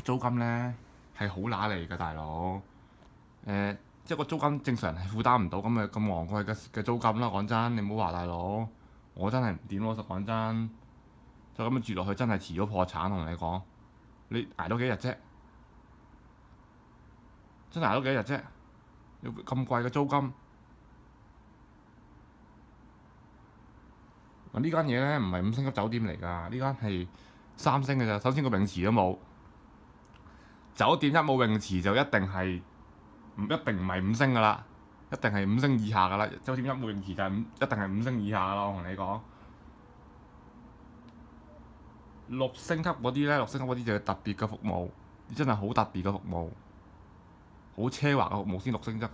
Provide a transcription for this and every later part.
租金咧係好揦嚟㗎，大佬。即係個租金正常人係負擔唔到咁昂貴嘅租金啦。講真，你唔好話大佬，我真係唔掂咯。實講真，就咁樣住落去真係遲早破產。同你講，你捱多幾日啫？真係捱多幾日啫？要咁貴嘅租金。呢間嘢咧唔係5星級酒店嚟㗎，呢間係3星嘅咋。首先個泳池都冇，酒店一冇泳池就一定唔係5星㗎啦，一定係5星以下㗎啦。酒店一冇泳池就一定係5星以下㗎啦。我同你講，6星級嗰啲咧，6星級嗰啲就係特別嘅服務，真係好特別嘅服務，好奢華嘅服務先6星級，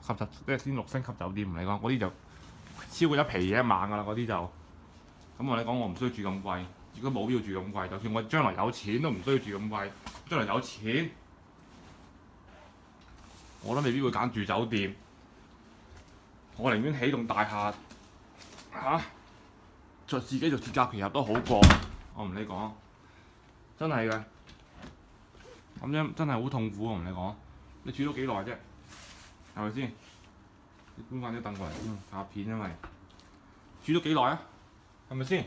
即係先6星級酒店。同你講嗰啲就超過一皮嘢一晚㗎啦，嗰啲就。咁我哋講，我唔需要住咁貴，如果冇要住咁貴，就算我將來有錢都唔需要住咁貴。將來有錢，我都未必會揀住酒店。我寧願起棟大廈自己做鐵甲奇俠都好過。我同你講，真係嘅，咁樣真係好痛苦。我同你講，你住咗幾耐啫？係咪先？你搬翻啲凳過嚟拍片，因為住咗幾耐啊？係咪先？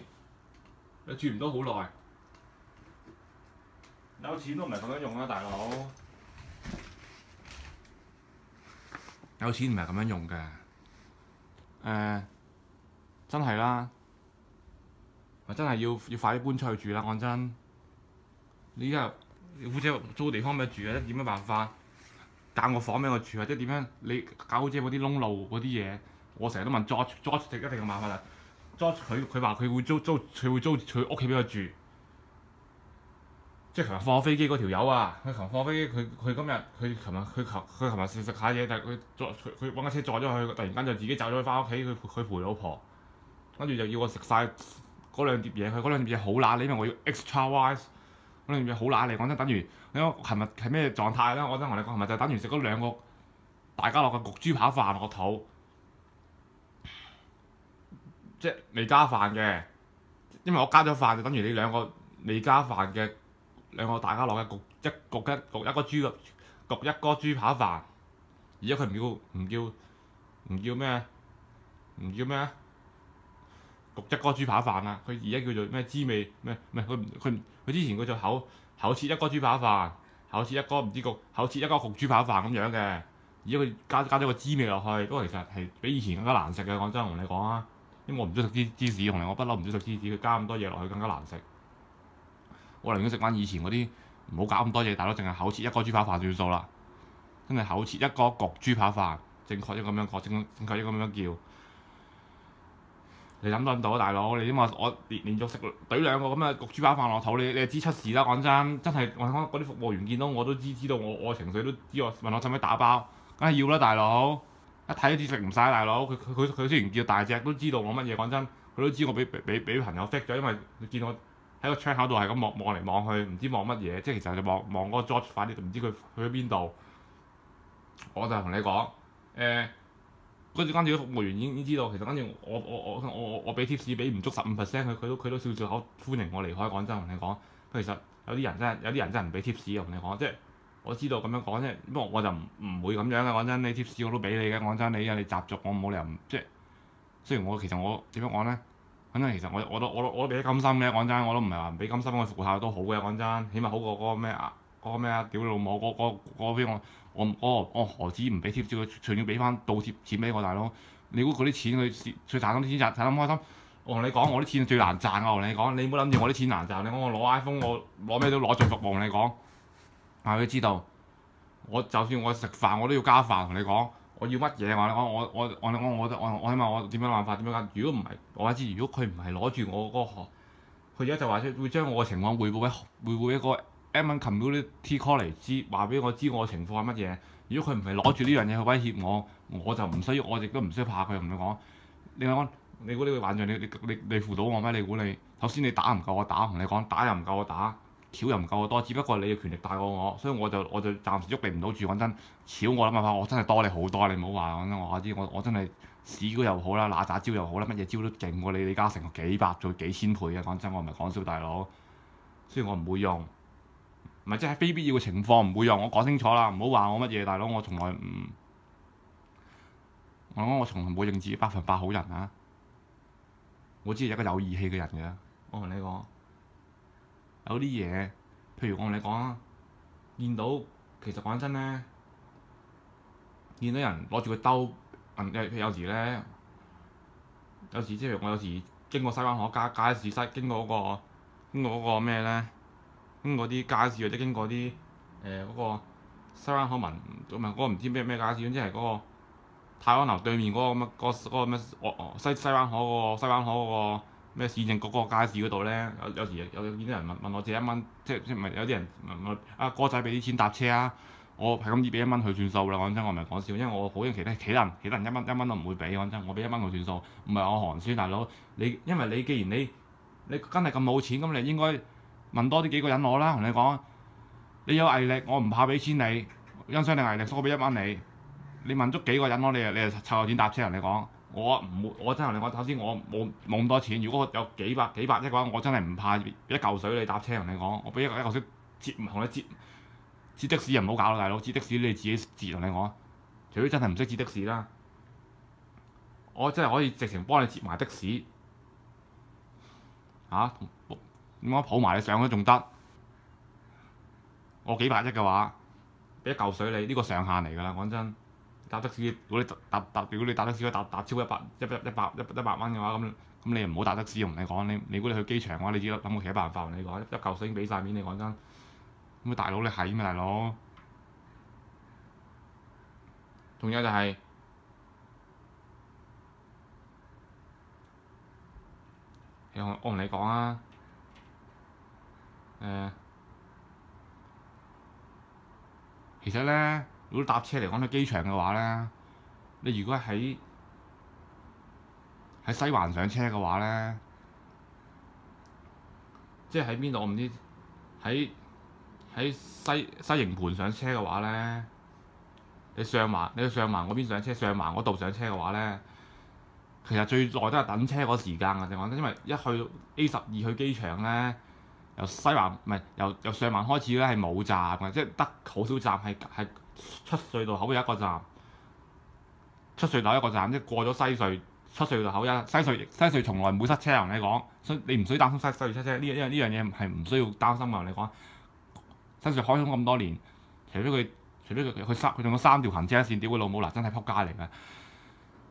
你住唔到好耐，有錢都唔係咁樣用啦，大佬。有錢唔係咁樣用嘅。真係啦，真係要快啲搬出去住啦。講真，你依家好似租個地方俾佢住啊，點樣辦法？間個房俾我住，或者點樣？你搞好似嗰啲窿路嗰啲嘢，我成日都問 George 一定有辦法啦。佢話佢會租佢屋企俾佢住，即係琴日放飛機嗰條友啊！佢琴日放飛機，佢琴日食下嘢，但係佢揾架車載咗佢，突然間就自己走咗翻屋企，佢陪老婆，跟住就要我食晒嗰兩碟嘢。佢嗰兩碟嘢好揦脷，因為我要 extra wise 嗰兩碟嘢好揦脷。講真，等於你講琴日係咩狀態咧？我真同你講，琴日就等於食嗰2個大家樂嘅焗豬扒飯落個肚。即係未加飯嘅，因為我加咗飯就等於你2個未加飯嘅2個大家樂嘅焗一個豬扒飯。而家佢唔叫咩？唔叫咩？焗一個豬扒飯啊！佢而家叫做咩滋味咩？唔係佢之前叫做厚切一個豬扒飯，厚切一個焗豬扒飯咁樣嘅。而家佢加咗個滋味落去，不過其實係比以前更加難食嘅。講真，我同你講啊！因為我唔中意食芝士，同你我不嬲唔中意食芝士，佢加咁多嘢落去更加難食。我寧願食翻以前嗰啲，唔好搞咁多嘢，大佬淨係厚切一個豬扒飯算數啦。真係厚切一個焗豬扒飯，正確應該咁樣講，正確應該咁樣叫。你諗都諗到啊，大佬！你點話我連續食懟2個咁嘅焗豬扒飯落肚，你就知出事啦！講真係我講嗰啲服務員見到我都知道我情緒都知我問我使唔使打包，梗係要啦，大佬！一睇都知食唔晒，大佬。佢雖然叫大隻，都知道我乜嘢。講真，佢都知我俾朋友 fake 咗，因為佢見我喺個窗口度係咁望嚟望去，唔知望乜嘢。即係其實就望嗰個 George 快啲，唔知佢去咗邊度。我就同你講，跟住服務員已經知道，其實跟住我俾 tips 俾唔足15%，佢都笑笑口歡迎我離開。講真，同你講，其實有啲人真係唔俾 tips。同你講，即係我知道咁樣講啫，不過我就唔會咁樣嘅。講真，你 tips 我都俾你嘅。講真，你習俗我冇理由唔即係。雖然我點樣講咧？講真，其實我都俾甘心嘅。講真，我都唔係話唔俾甘心，我服務下都好嘅。講真，起碼好過嗰個咩啊？屌你老母！嗰邊我何止唔俾貼士，佢仲要俾翻倒貼錢俾我，大佬！你估嗰啲錢佢賺到啲錢賺得咁開心？我同你講，我啲錢最難賺啊！我同你講，你唔好諗住我啲錢難賺。你講我攞 iPhone，我攞咩都攞盡服務。同你講，佢知道我就算我食飯我都要加飯。同你講，我要乜嘢？我起碼我點樣辦法點樣加？如果唔係，我知如果佢唔係攞住我嗰個，佢而家就話會將我嘅情況匯報一個 M1 Community Call 嚟知，話俾我知我嘅情況係乜嘢。如果佢唔係攞住呢樣嘢去威脅我，我就唔需要，我亦都唔需要怕佢。同你講，你估呢個幻象你扶到我咩？你估你首先你打唔夠我打，同你講打又唔夠我打，橋又唔夠我多，只不過你嘅權力大過我，所以我就暫時喐你唔到住。講真，橋我諗辦法，我真係多你好多。你唔好話講真，我知我真係屎高又好啦，嗱喳招又好啦，乜嘢招都勁過你李嘉誠幾百做幾千倍嘅。講真，我唔係講笑，大佬。雖然我唔會用。唔係即係非必要嘅情況唔會用。我講清楚啦，唔好話我乜嘢，大佬，我從來唔，我從來冇認自己100%好人啊！我只係一個有義氣嘅人嘅。我同你講，有啲嘢，譬如我同你講啊，見到其實講真咧，見到人攞住個兜，有時咧，有時即係我有時經過西灣河街市經過嗰個咩咧，經過啲街市或者經過啲嗰個西灣河嗰個唔知咩街市，即係嗰個泰安樓對面嗰個乜嗰個咩西灣河嗰個咩市政局嗰個街市嗰度咧，有時見到人問我借1蚊，即唔係有啲人問我啊哥仔俾啲錢搭車啊，我係咁易俾1蚊佢算數啦。講真，我唔係講笑，因為我好驚其他人1蚊都唔會俾。講真，我俾1蚊佢算數，唔係我寒酸大佬。因為你既然你真係咁冇錢，咁你應該問多啲幾個人攞啦。同你講，你有毅力，我唔怕俾錢你，欣賞你毅力，所以我俾1蚊你。你問足幾個人攞，你就湊夠錢搭車。同你講，我唔會，我真係同你講，首先我冇咁多錢。如果我有幾百億嘅話，我真係唔怕俾一嚿水你搭車。同你講，我俾一嚿水同你截的士又唔好搞啦，大佬，截的士你自己截。同你講，除非真係唔識截的士啦，我真係可以直情幫你截埋的士嚇，點解抱埋你上去仲得？我幾百億嘅話，俾一嚿水你，呢個上限嚟㗎啦。講真，搭的士如果你搭的士搭超100蚊嘅話，咁你唔好搭的士。同你講，你如果你去機場嘅話，你自己諗個其他辦法。同你講，一嚿水已經俾晒面你。講真，咁大佬你係咩大佬？仲有就係、我同你講啊，其實咧，如果搭車嚟講去機場嘅話咧，你如果喺西環上車嘅話咧，即係喺邊度我唔知，喺西營盤上車嘅話咧，你去上環嗰邊上車，上環嗰度上車嘅話咧，其實最耐都係等車嗰時間㗎。正講真，因為一去 A12 去機場咧，由西環唔係由上環開始咧係冇站嘅，即係得好少站係出隧道口有一個站，出隧道一個站，即係過咗西隧出隧道口西隧從來唔會塞車。同你講，所以你唔需要擔心西隧塞車呢樣嘢係唔需要擔心㗎。同你講，西隧開通咁多年，除非佢用咗3條行車線，屌佢老母嗱，真係撲街嚟㗎！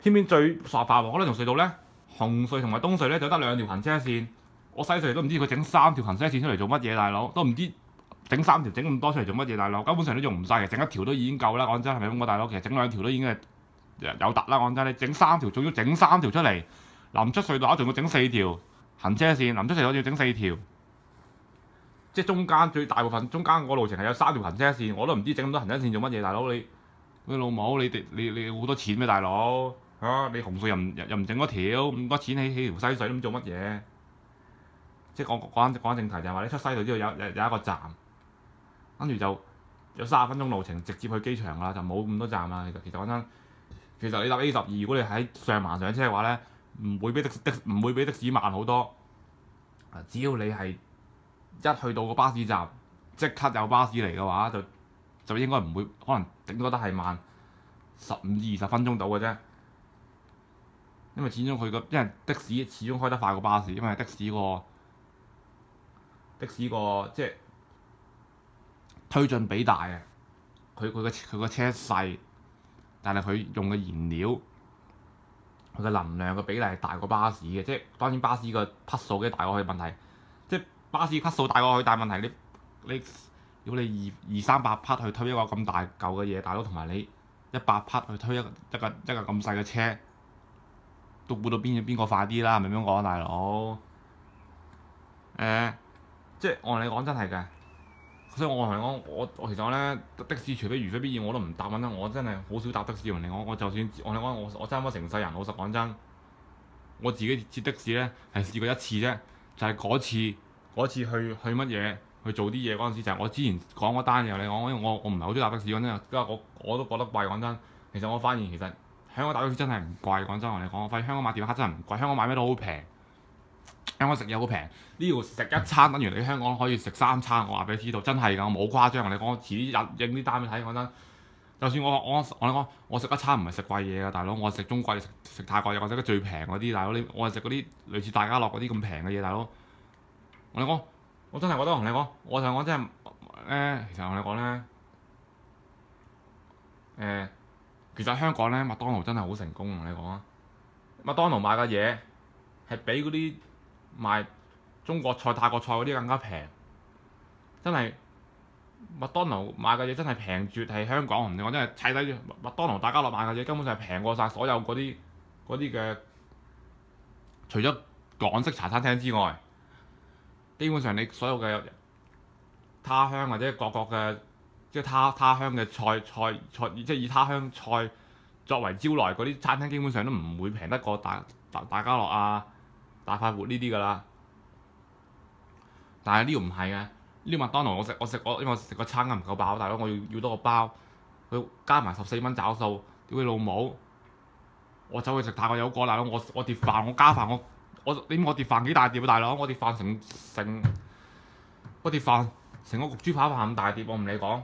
偏偏最繁忙嗰兩條隧道咧，紅隧同埋東隧咧就得2條行車線。我西隧都唔知佢整3條行車線出嚟做乜嘢，大佬都唔知整3條整咁多出嚟做乜嘢，大佬根本上都用唔晒。其實整1條都已經夠啦。講真係咪咁講，大佬？其實整2條都已經係有突啦。講真，你整3條，仲要整3條出嚟，臨出隧道仲要整4條行車線，臨出隧道仲要整4條，即係中間最大部分中間個路程係有3條行車線，我都唔知整咁多行車線做乜嘢，大佬你老母你好多錢咩，大佬嚇？你紅隧又唔整嗰條咁多錢起條西隧咁做乜嘢？即係講正題就係話你出西隧之後有一個站，跟住就有30分鐘路程直接去機場啦，就冇咁多站啦。其實講真，其實你搭 A12，如果你喺上環上車嘅話咧，唔會比的士慢好多。只要你係一去到個巴士站，即刻有巴士嚟嘅話，就應該唔會，可能頂多得係慢15至20分鐘到嘅啫。因為始終因為的士始終開得快過巴士，因為的士個即係推進比大啊，佢個車細，但係佢用嘅燃料，佢嘅能量嘅比例係大過巴士嘅。即係當然巴士個匹數嘅大過去問題，即係巴士匹數大過去，但係問題你如果你200-300匹去推一個咁大嚿嘅嘢，大佬，同埋你100匹去推一個咁細嘅車，都估到邊個快啲啦？係咪咁講，大佬？即係我同你講真係嘅，所以我同你講，我其實咧的士除非如非必要我都唔搭。緊我真係好少搭的士。同你講，我就算我同你講，我差唔多成世人，老實講真，我自己接的士咧係試過1次啫，就係嗰次去乜嘢去做啲嘢嗰陣時，就係我之前講嗰單嘢。你講，因為我唔係好中意搭的士，講真，因為我都覺得貴。講真，其實我發現其實香港搭的士真係唔貴。講真，同你講，我發現香港買電話卡真係唔貴，香港買咩都好平。香港食嘢好平，呢度食一餐等於你香港可以食3餐，我話俾你知道，真係㗎，我冇誇張。你講我遲啲影啲單俾你睇，講真。就算我食一餐唔係食貴嘢㗎，大佬，我食中貴食泰國嘢，我食得最平嗰啲，大佬我係食嗰啲類似大家樂嗰啲咁平嘅嘢，大佬。我講我真係覺得同你講，我同你講真係其實同你講咧其實香港咧麥當勞真係好成功，同你講啊，麥當勞賣嘅嘢係比嗰啲賣中國菜、泰國菜嗰啲更加平，真係。麥當勞買嘅嘢真係平絕係香港，唔同我真係砌低住麥當勞大家樂買嘅嘢根本上係平過晒所有嗰啲嘅，除咗港式茶餐廳之外，基本上你所有嘅他鄉或者各國嘅即係他鄉嘅菜，即係以他鄉菜作為招來嗰啲餐廳，基本上都唔會平得過大家樂啊、大快活呢啲㗎啦。但係呢度唔係嘅。呢個麥當勞因為我食個餐唔夠飽，大佬我要多個包，佢加埋14蚊找數，屌你老母！我走去食泰國有個大佬，我碟飯我加飯你知我碟飯幾大碟啊大佬？我碟飯成個碟飯成個焗豬扒飯咁大碟，我唔理講，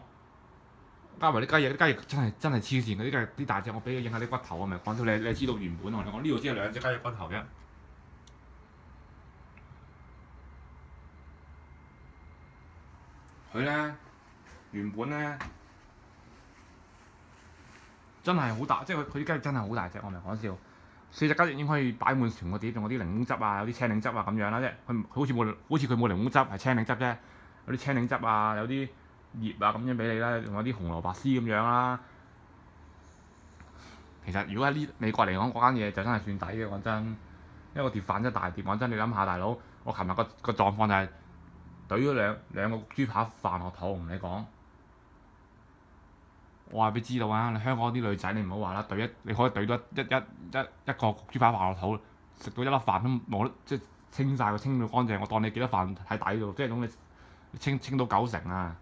加埋啲雞翼，啲雞翼真係黐線嘅，啲大隻，我俾你影下啲骨頭，我咪講到你知道原本我呢度只係2隻雞翼骨頭啫。佢咧原本咧真係好大，即係佢啲雞翼真係好大隻，我唔係講笑。4隻雞翼已經可以擺滿全個碟，仲有啲檸檬汁啊，有啲青檸汁啊咁樣啦，即係佢好似佢冇檸檬汁，係青檸汁啫。有啲青檸汁啊，有啲葉啊咁樣俾你啦，仲有啲紅蘿蔔絲咁樣啦。其實如果喺美國嚟講，嗰間嘢就真係算抵嘅，講真。因為個碟飯真係大碟，講真你諗下，大佬，我琴日個狀況就係懟咗兩個豬扒飯落肚，同你講。我話俾你知道啊！你香港啲女仔你唔好話啦，你可以懟咗一個豬扒飯落肚，食到一粒飯都冇得，即係清晒佢，清到乾淨。我當你幾多飯喺底度，即係咁你清到90%啊！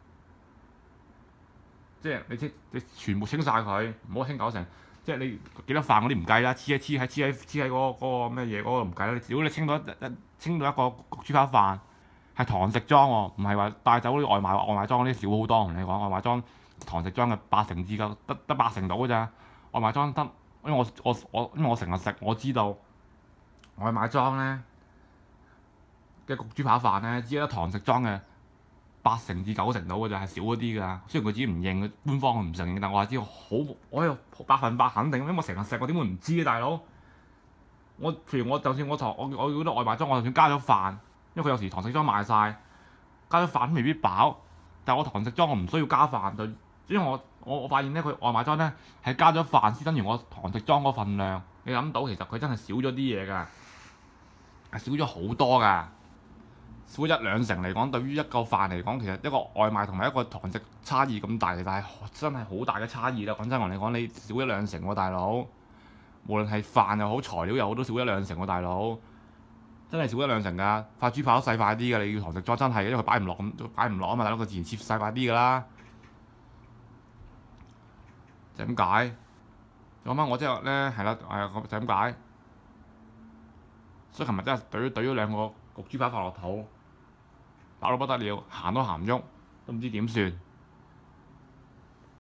即係你全部清晒佢，唔好清90%。即係你幾多飯嗰啲唔計啦，黐喺嗰個咩嘢嗰個唔計啦。如果你清到一個焗豬扒飯係堂食裝喎，唔係話帶走啲外賣裝嗰啲少好多。同你講外賣裝。堂食裝嘅80%至夠得80%到㗎咋，外賣裝得，因為我成日食，我知道外賣裝咧嘅焗豬扒飯咧，只係得堂食裝嘅80%至90%到㗎咋，係少嗰啲㗎。雖然佢自己唔認，官方佢唔承認，但我話知好，我有100%肯定，因為我成日食，我點會唔知啊，大佬？譬如就算我嗰啲外賣裝，我就算加咗飯，因為佢有時堂食裝賣晒，加咗飯都未必飽，但係我堂食裝我唔需要加飯就。因為我發現咧，佢外賣裝咧係加咗飯先等於我堂食裝嗰份量。你諗到其實佢真係少咗啲嘢㗎，係少咗好多㗎，少1-2成嚟講，對於一個飯嚟講，其實一個外賣同埋一個堂食差異咁大，其實係真係好大嘅差異啦。講真，我同你講，你少1-2成喎，大佬。無論係飯又好，材料又好，都少1-2成喎，大佬。真係少1-2成㗎，塊豬扒都細塊啲㗎。你要堂食裝真係，因為佢擺唔落啊嘛，大佬，佢自然切細塊啲㗎啦。就咁解，講翻我即係咧係啦，就咁解。所以琴日真係懟咗2個焗豬扒飯落肚，飽到不得了，行都行唔喐，都唔知點算。